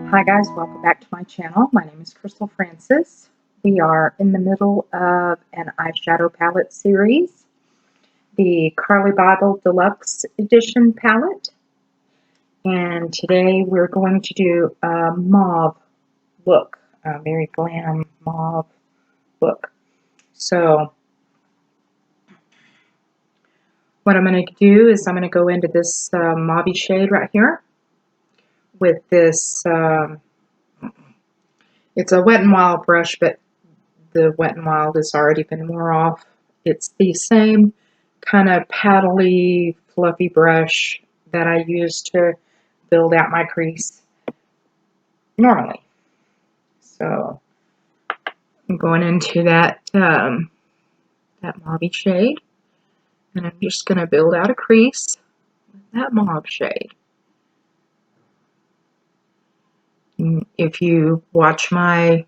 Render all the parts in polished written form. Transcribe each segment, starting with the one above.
Hi guys, welcome back to my channel. My name is Crystal Francis. We are in the middle of an eyeshadow palette series, the Carli Bybel Deluxe Edition palette. And today we're going to do a mauve look, a very glam mauve look. So what I'm going to do is I'm going to go into this mauve shade right here with this, it's a Wet n Wild brush, but the Wet n Wild has already been wore off. It's the same kind of paddly, fluffy brush that I use to build out my crease normally. So I'm going into that that mauve shade, and I'm just going to build out a crease with that mauve shade. And if you watch my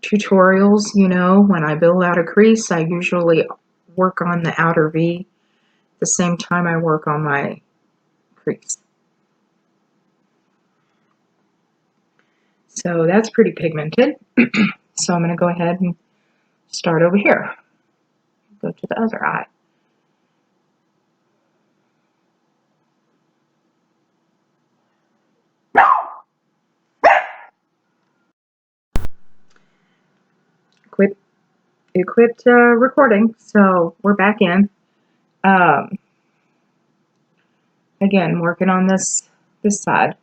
tutorials, you know, when I build out a crease, I usually work on the outer V at the same time I work on my crease. So that's pretty pigmented. So I'm going to go ahead and start over here. Go to the other eye. It quit recording, so we're back in. Again, working on this side.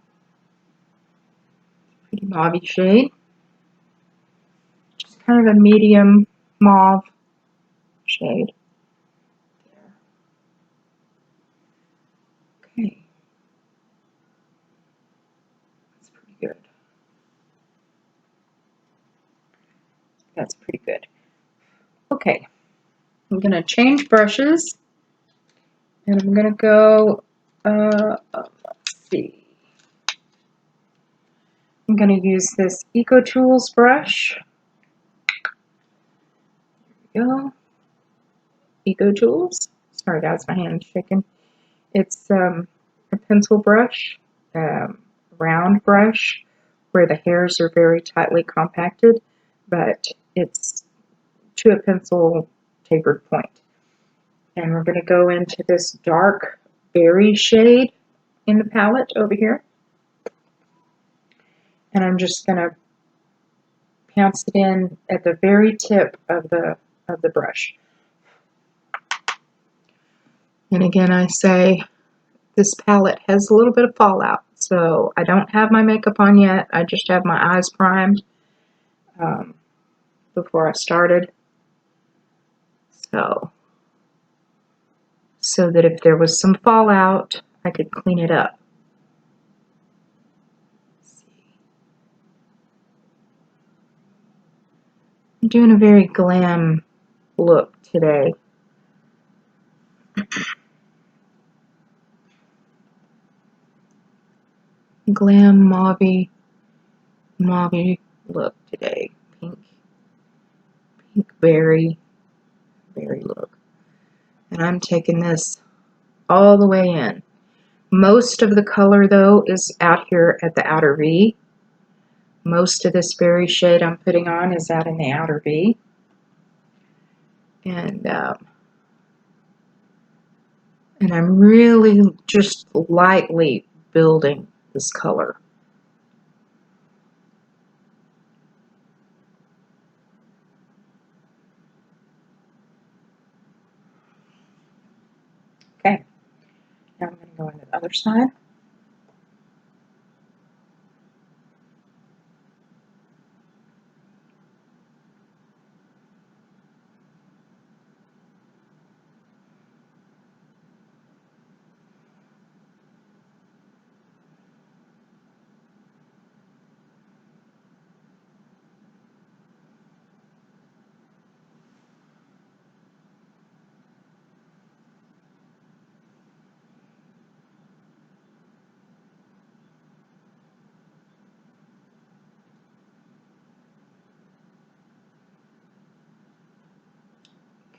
Pretty mauve shade. Just kind of a medium mauve shade. There. Okay. That's pretty good. That's pretty good. Okay. I'm going to change brushes. And I'm going to go, let's see. I'm going to use this Eco Tools brush. There we go. Eco Tools. Sorry guys, my hand's shaking. It's a pencil brush, round brush, where the hairs are very tightly compacted, but it's to a pencil tapered point. And we're going to go into this dark berry shade in the palette over here. And I'm just going to pounce it in at the very tip of the brush. And again, I say this palette has a little bit of fallout, so I don't have my makeup on yet. I just have my eyes primed before I started. So that if there was some fallout, I could clean it up. I'm doing a very glam look today. Glam mauve look today. Pink berry look. And I'm taking this all the way in. Most of the color though is out here at the outer V. Most of this berry shade I'm putting on is out in the outer V. And I'm really just lightly building this color. Okay, now I'm going to go into the other side.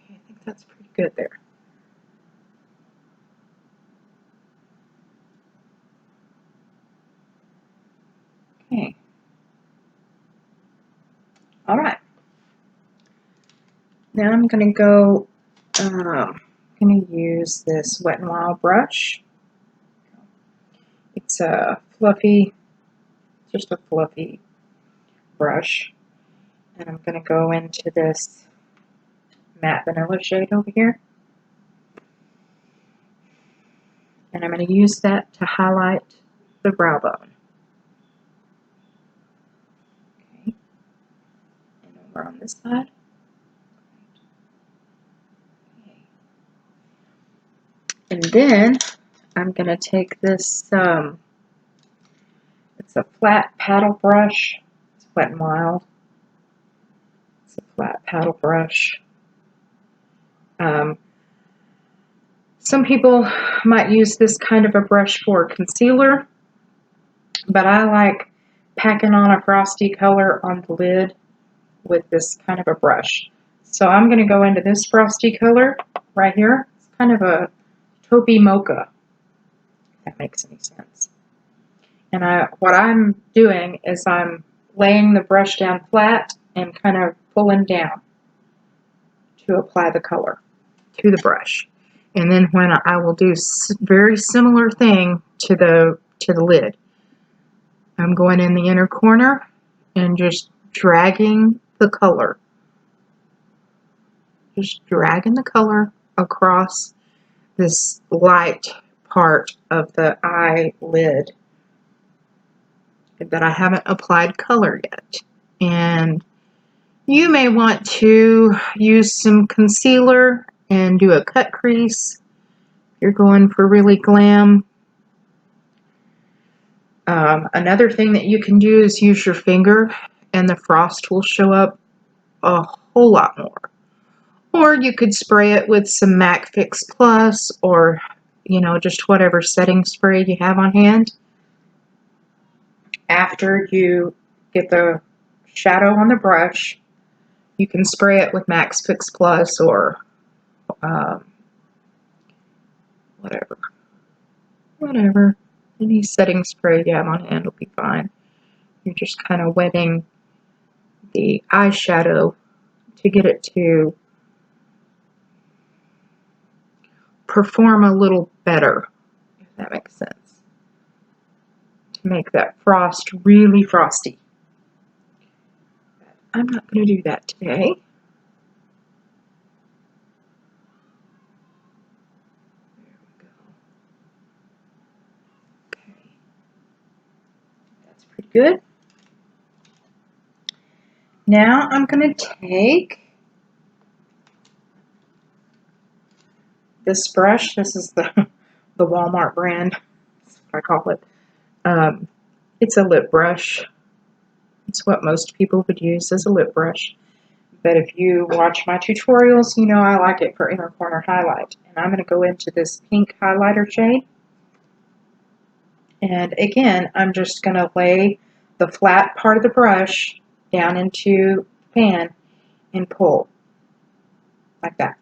Okay, I think that's pretty good there. All right. Now I'm going to go, I'm going to use this Wet n Wild brush. It's a fluffy, just a fluffy brush. And I'm going to go into this matte vanilla shade over here. And I'm going to use that to highlight the brow bone. Okay. And over on this side. Okay. And then I'm going to take this, it's a flat paddle brush. It's Wet n Wild. It's a flat paddle brush. Some people might use this kind of a brush for concealer, but I like packing on a frosty color on the lid with this kind of a brush. So I'm going to go into this frosty color right here. It's kind of a taupey mocha, if that makes any sense. And what I'm doing is I'm laying the brush down flat and kind of pulling down to apply the color to the brush. And then when I will do very similar thing to the lid. I'm going in the inner corner and just dragging the color. Just dragging the color across this light part of the eyelid that I haven't applied color yet. And you may want to use some concealer and do a cut crease. You're going for really glam. Another thing that you can do is use your finger and the frost will show up a whole lot more. Or you could spray it with some MAC Fix Plus or, you know, just whatever setting spray you have on hand. After you get the shadow on the brush, you can spray it with MAC Fix Plus or whatever. Any setting spray you have on hand will be fine. You're just kind of wetting the eyeshadow to get it to perform a little better, if that makes sense. To make that frost really frosty. But I'm not going to do that today. There we go. Okay. That's pretty good. Now I'm going to take this brush. This is the Walmart brand. That's what I call it. It's a lip brush. It's what most people would use as a lip brush. But if you watch my tutorials, you know I like it for inner corner highlight. And I'm going to go into this pink highlighter shade. And again, I'm just going to lay the flat part of the brush down into the pan and pull like that.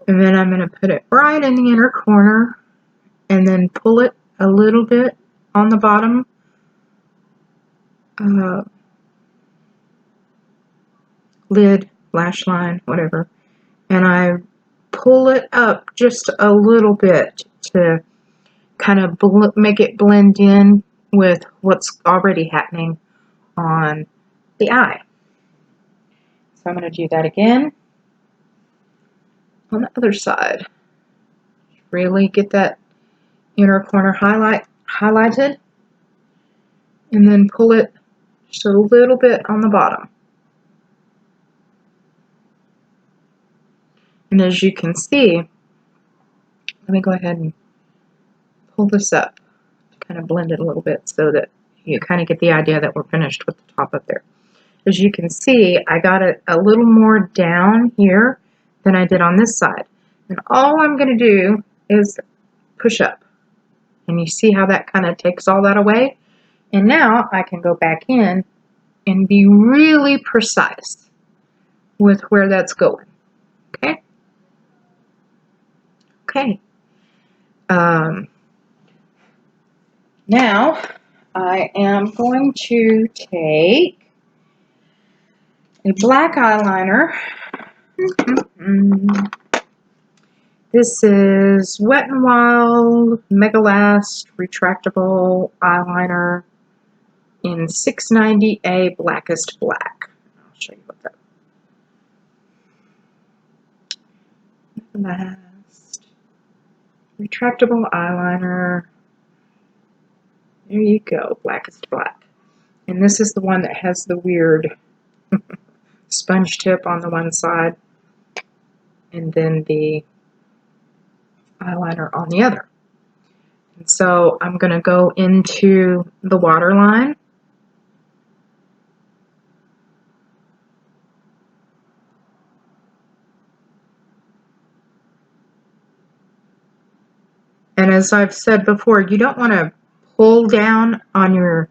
And then I'm going to put it right in the inner corner and then pull it a little bit on the bottom. Lid, lash line, whatever. And I pull it up just a little bit to kind of make it blend in with what's already happening on the eye. So I'm going to do that again on the other side. Really get that inner corner highlighted and then pull it just a little bit on the bottom. And as you can see, let me go ahead and pull this up to kind of blend it a little bit so that you kind of get the idea that we're finished with the top up there. As you can see, I got it a little more down here than I did on this side. And all I'm going to do is push up. And you see how that kind of takes all that away? And now I can go back in and be really precise with where that's going. Okay? Okay. Now I am going to take a black eyeliner. This is Wet n Wild Mega Last Retractable Eyeliner in 690A Blackest Black. I'll show you what that Last Retractable Eyeliner. There you go, Blackest Black. And this is the one that has the weird sponge tip on the one side and then the eyeliner on the other. And so I'm going to go into the waterline. And as I've said before, you don't want to pull down on your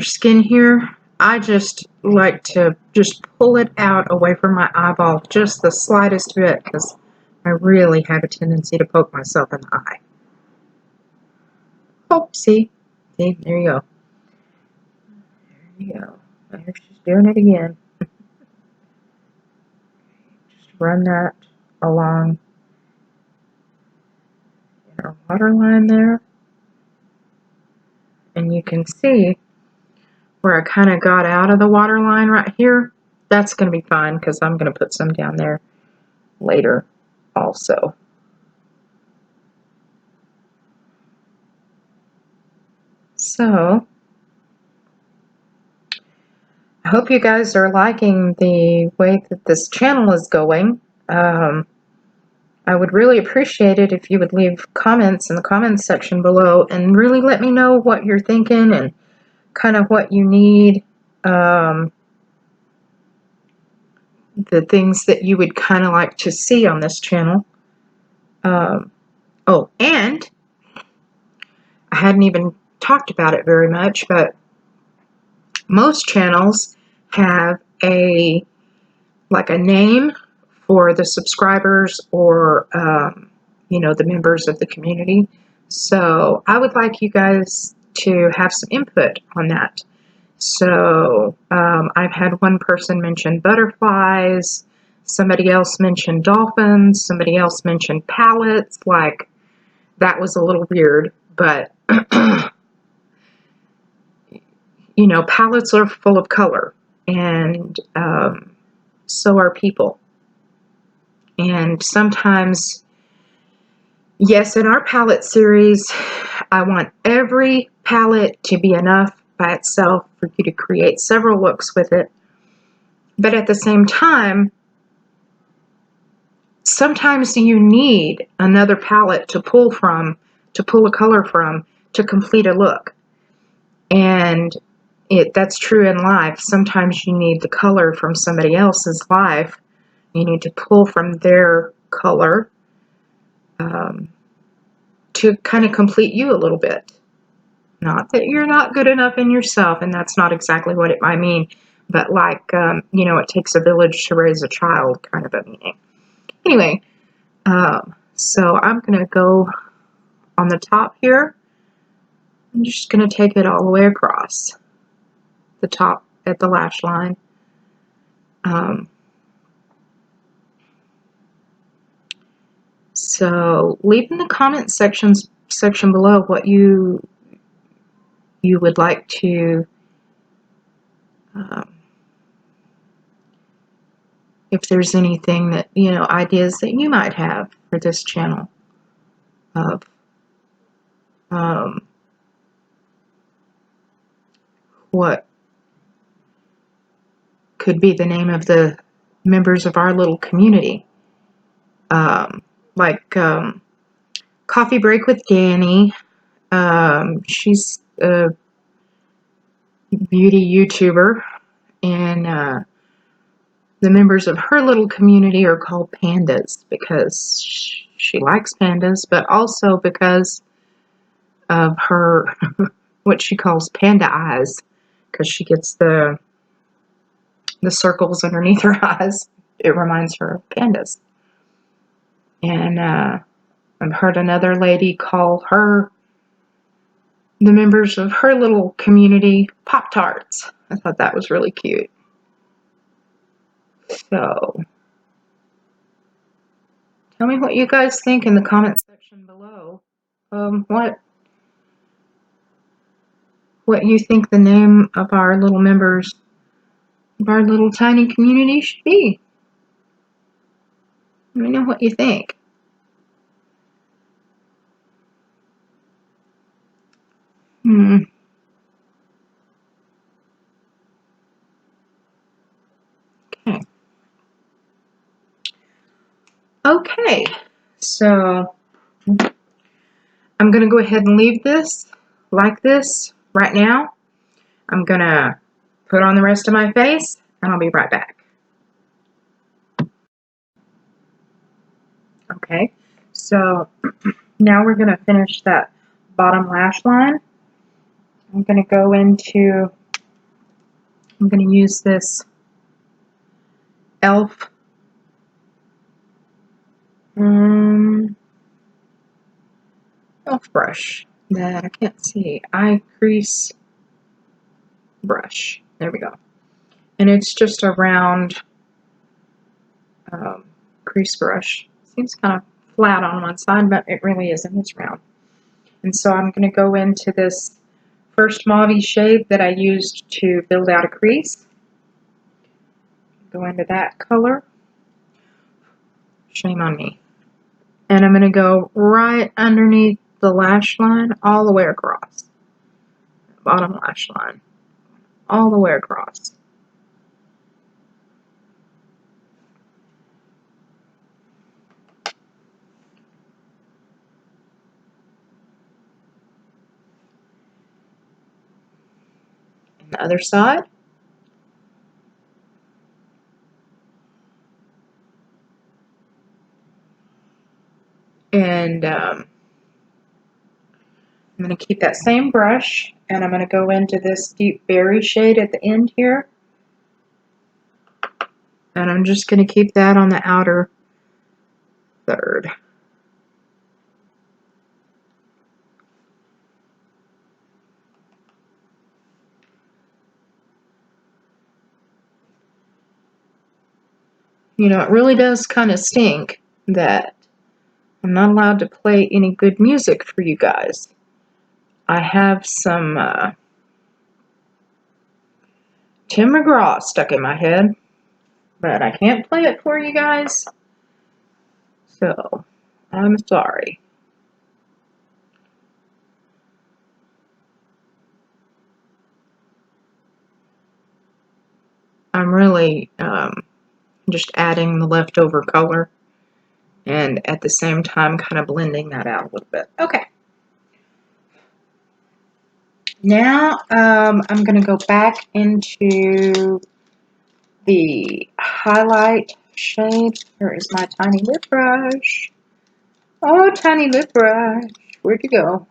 skin here. I just like to just pull it out away from my eyeball, just the slightest bit, because I really have a tendency to poke myself in the eye. Oh, see, there you go. There you go. There she's doing it again. Just run that along in our waterline there. And you can see where I kind of got out of the waterline right here. That's going to be fine because I'm going to put some down there later also. So, I hope you guys are liking the way that this channel is going. I would really appreciate it if you would leave comments in the comments section below and really let me know what you're thinking and kind of what you need, the things that you would kind of like to see on this channel. Oh, and I hadn't even talked about it very much, but most channels have a name for the subscribers or you know, the members of the community. So I would like you guys to have some input on that. So I've had one person mention butterflies, somebody else mentioned dolphins, somebody else mentioned palettes. Like, that was a little weird, but you know, palettes are full of color, and so are people. And sometimes, yes, in our palette series, I want every palette to be enough by itself for you to create several looks with it. But at the same time, sometimes you need another palette to pull from, to pull a color from, to complete a look. And that's true in life. Sometimes you need the color from somebody else's life. You need to pull from their color to kind of complete you a little bit. Not that you're not good enough in yourself, and that's not exactly what it might mean, but like, you know, it takes a village to raise a child kind of a meaning. Anyway, so I'm going to go on the top here. I'm just going to take it all the way across the top at the lash line. So leave in the comment section below what you would like to, if there's anything that, you know, ideas that you might have for this channel of what could be the name of the members of our little community. Like Coffee Break with Danny. She's a beauty YouTuber, and the members of her little community are called pandas because she likes pandas, but also because of her what she calls panda eyes, because she gets the circles underneath her eyes. It reminds her of pandas. And I've heard another lady call the members of her little community Pop-Tarts. I thought that was really cute. So, tell me what you guys think in the comment section below. What you think the name of our little members of our little tiny community should be. Let me know what you think. Okay. Okay. So I'm going to go ahead and leave this like this right now. I'm going to put on the rest of my face and I'll be right back. Okay. So now we're going to finish that bottom lash line. I'm going to use this e.l.f. e.l.f. brush that I can't see. Eye crease brush. There we go. And it's just a round crease brush. Seems kind of flat on one side, but it really isn't. It's round. And so I'm going to go into this first mauve shade that I used to build out a crease. Go into that color. Shame on me. And I'm going to go right underneath the lash line all the way across. Bottom lash line. All the way across. And the other side. And I'm going to keep that same brush, and I'm going to go into this deep berry shade at the end here. And I'm just going to keep that on the outer third. You know, it really does kind of stink that I'm not allowed to play any good music for you guys. I have some Tim McGraw stuck in my head, but I can't play it for you guys, so I'm sorry. I'm really just adding the leftover color and at the same time kind of blending that out a little bit. Okay. Now I'm going to go back into the highlight shade. Where is my tiny lip brush? Oh, tiny lip brush. Where'd you go?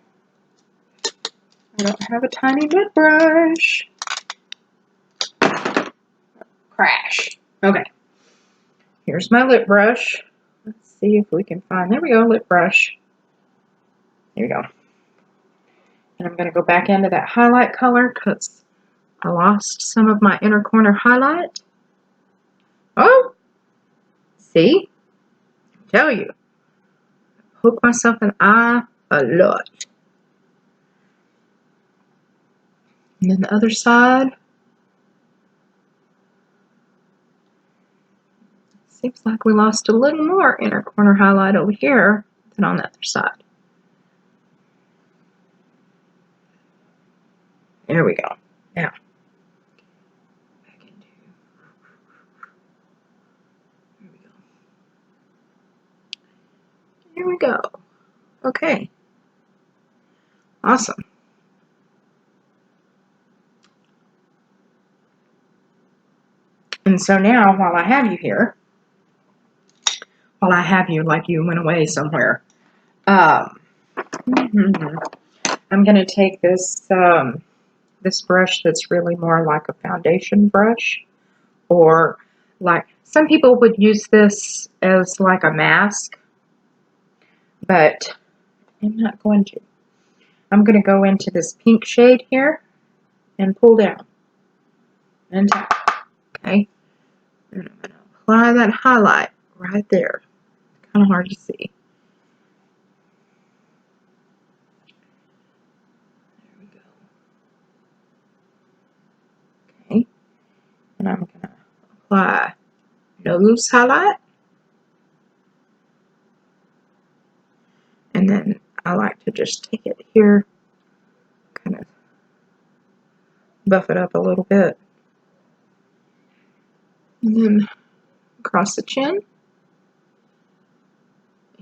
I don't have a tiny lip brush. Crash. Okay. Here's my lip brush. Let's see if we can find, there we go, lip brush. There we go. And I'm going to go back into that highlight color because I lost some of my inner corner highlight. Oh! See? I tell you. Poke myself in the eye a lot. And then the other side. Seems like we lost a little more inner corner highlight over here than on the other side. There we go. Now, here we go. Okay. Awesome. And so now, while I have you here, while I have you like you went away somewhere, I'm going to take this this brush that's really more like a foundation brush, or like some people would use this as like a mask, but I'm not going to. I'm going to go into this pink shade here and pull down and tap. Okay. And I'm going to apply that highlight right there. Kind of hard to see. There we go. Okay. And I'm going to apply nose highlight. And then I like to just take it here, kind of buff it up a little bit. And then across the chin.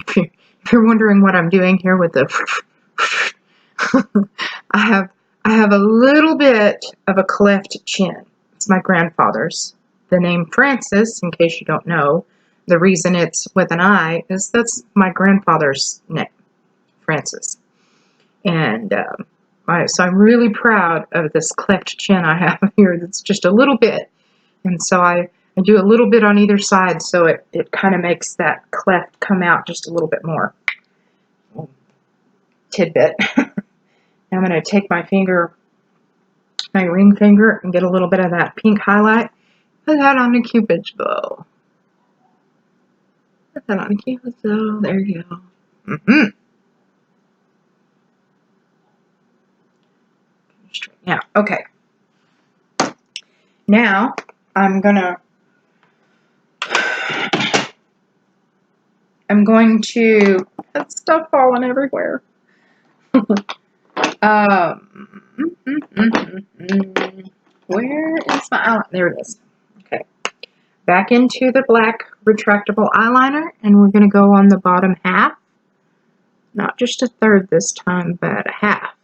If you're wondering what I'm doing here with the I have a little bit of a cleft chin. It's my grandfather's. The name Francis, in case you don't know, the reason it's with an I is that's my grandfather's name, Francis. And so I'm really proud of this cleft chin I have here. That's just a little bit. And so I do a little bit on either side, so it kind of makes that cleft come out just a little bit more. Tidbit. I'm going to take my finger, my ring finger, and get a little bit of that pink highlight. Put that on the Cupid's bow. Put that on the Cupid's bow. There you go. Straighten out. Okay. Now I'm going to have stuff falling everywhere. Where is my eyeliner? There it is. Okay. Back into the black retractable eyeliner, and we're going to go on the bottom half. Not just a third this time, but a half.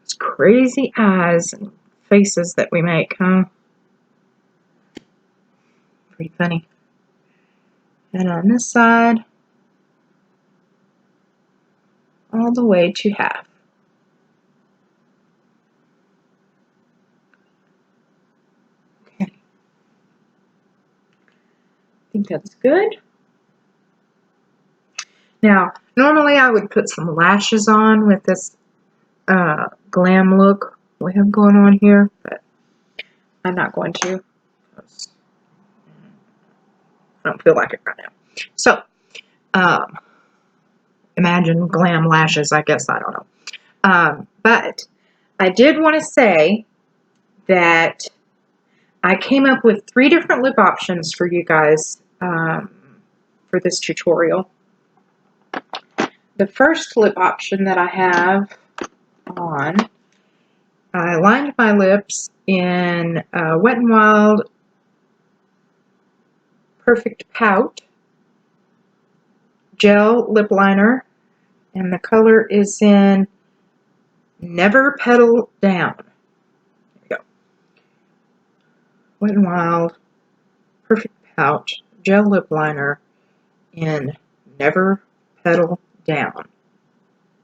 Those crazy eyes and faces that we make, huh? Pretty funny. And on this side, all the way to half. Okay. I think that's good. Now, normally I would put some lashes on with this glam look we have going on here, but I'm not going to. I don't feel like it right now. So, imagine glam lashes, I guess, I don't know. But I did want to say that I came up with 3 different lip options for you guys for this tutorial. The first lip option that I have on, I lined my lips in Wet n Wild Perfect Pout gel lip liner, and the color is in Never Petal Down. There we go. Wet n Wild Perfect Pout gel lip liner in Never Petal Down.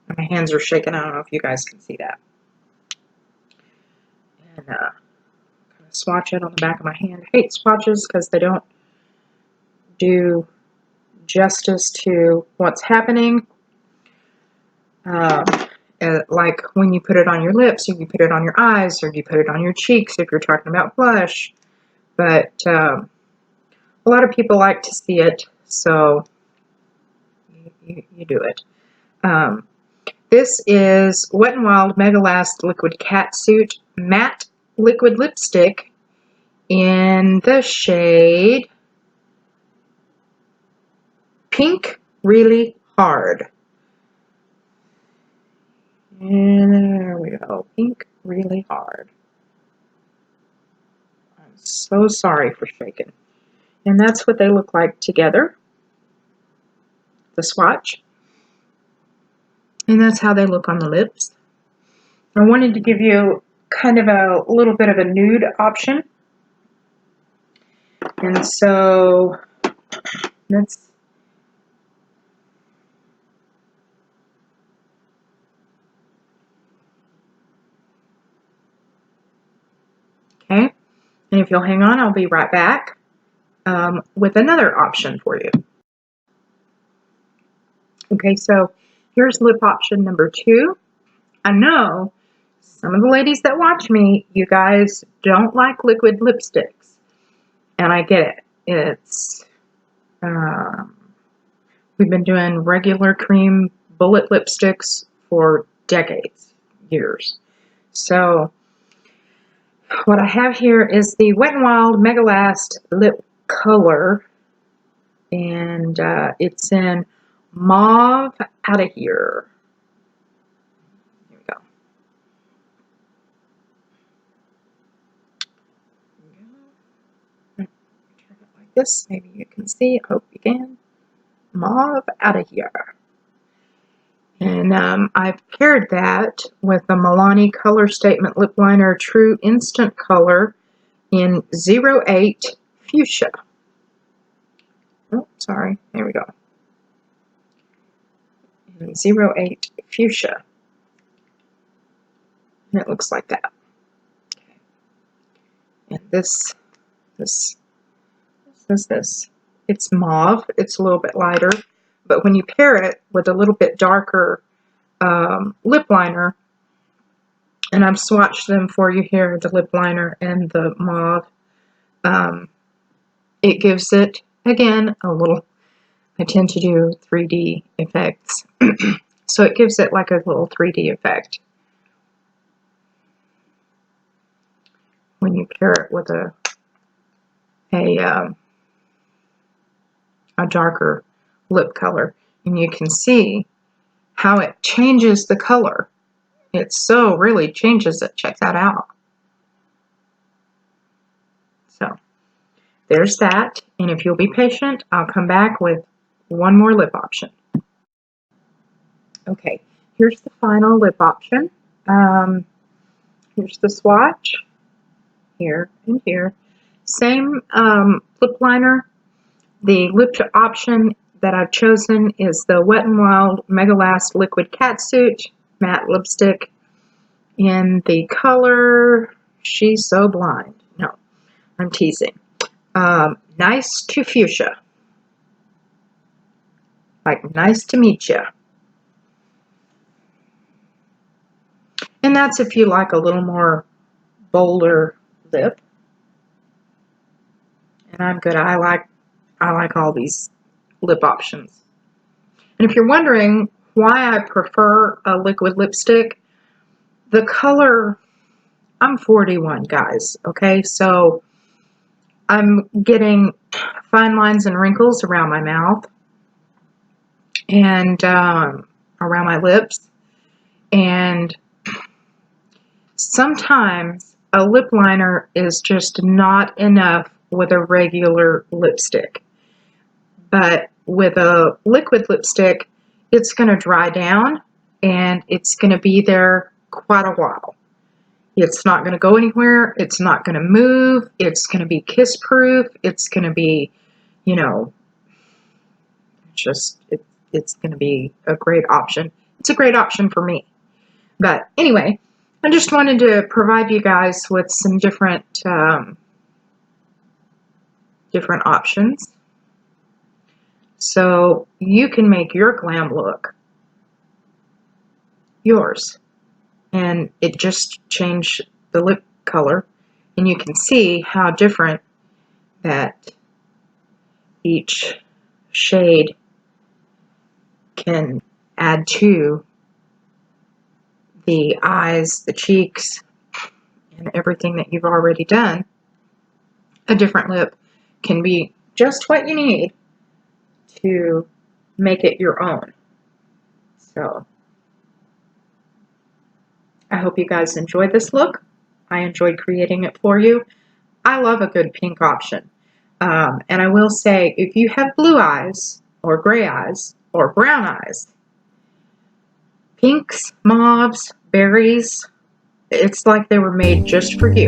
And my hands are shaking. I don't know if you guys can see that. And kind of swatch it on the back of my hand. I hate swatches because they don't do justice to what's happening. Like when you put it on your lips, or you put it on your eyes, or you put it on your cheeks if you're talking about blush. But a lot of people like to see it, so you do it. This is Wet n Wild Mega Last Liquid Catsuit Matte Liquid Lipstick in the shade Pink Really Hard. And there we go. Pink Really Hard. I'm so sorry for shaking. And that's what they look like together. The swatch. And that's how they look on the lips. I wanted to give you kind of a little bit of a nude option. And so that's okay. And if you'll hang on, I'll be right back with another option for you. Okay, so here's lip option number 2. I know some of the ladies that watch me, you guys don't like liquid lipsticks, and I get it. It's we've been doing regular cream bullet lipsticks for decades, years. So what I have here is the Wet n Wild Mega Last Lip Color, and it's in Mauve Out of Here. Here we go. Turn it like this. Maybe you can see. I hope you can. Mauve Out of Here. And I've paired that with the Milani Color Statement Lip Liner True Instant Color in 08 Fuchsia. Oh, sorry. There we go. In 08 Fuchsia. And it looks like that. Okay. And this. It's mauve. It's a little bit lighter. But when you pair it with a little bit darker lip liner, and I've swatched them for you here, the lip liner and the mauve, it gives it, again, a little, I tend to do 3D effects. So it gives it like a little 3D effect when you pair it with a darker lip color. And you can see how it changes the color. It so really changes it. Check that out. So there's that. And if you'll be patient, I'll come back with one more lip option. Okay, here's the final lip option. Here's the swatch. Here and here. Same lip liner. The lip option that I've chosen is the Wet n Wild Mega Last Liquid Catsuit Matte Lipstick in the color She's So Blind. No, I'm teasing. Nice to Fuchsia. Like, nice to meet ya. And that's if you like a little more bolder lip. And I'm good. I like all these lip options. And if you're wondering why I prefer a liquid lipstick, the color, I'm 41, guys, okay? So I'm getting fine lines and wrinkles around my mouth and around my lips. And sometimes a lip liner is just not enough with a regular lipstick. But with a liquid lipstick, it's going to dry down and it's going to be there quite a while. It's not going to go anywhere. It's not going to move. It's going to be kiss proof. It's going to be, you know, it's going to be a great option. It's a great option for me. But anyway, I just wanted to provide you guys with some different options, so you can make your glam look yours. And it just changed the lip color, and you can see how different that each shade can add to the eyes, the cheeks, and everything that you've already done. A different lip can be just what you need to make it your own. So I hope you guys enjoyed this look. I enjoyed creating it for you. I love a good pink option. And I will say, if you have blue eyes or gray eyes or brown eyes, pinks, mauves, berries, it's like they were made just for you.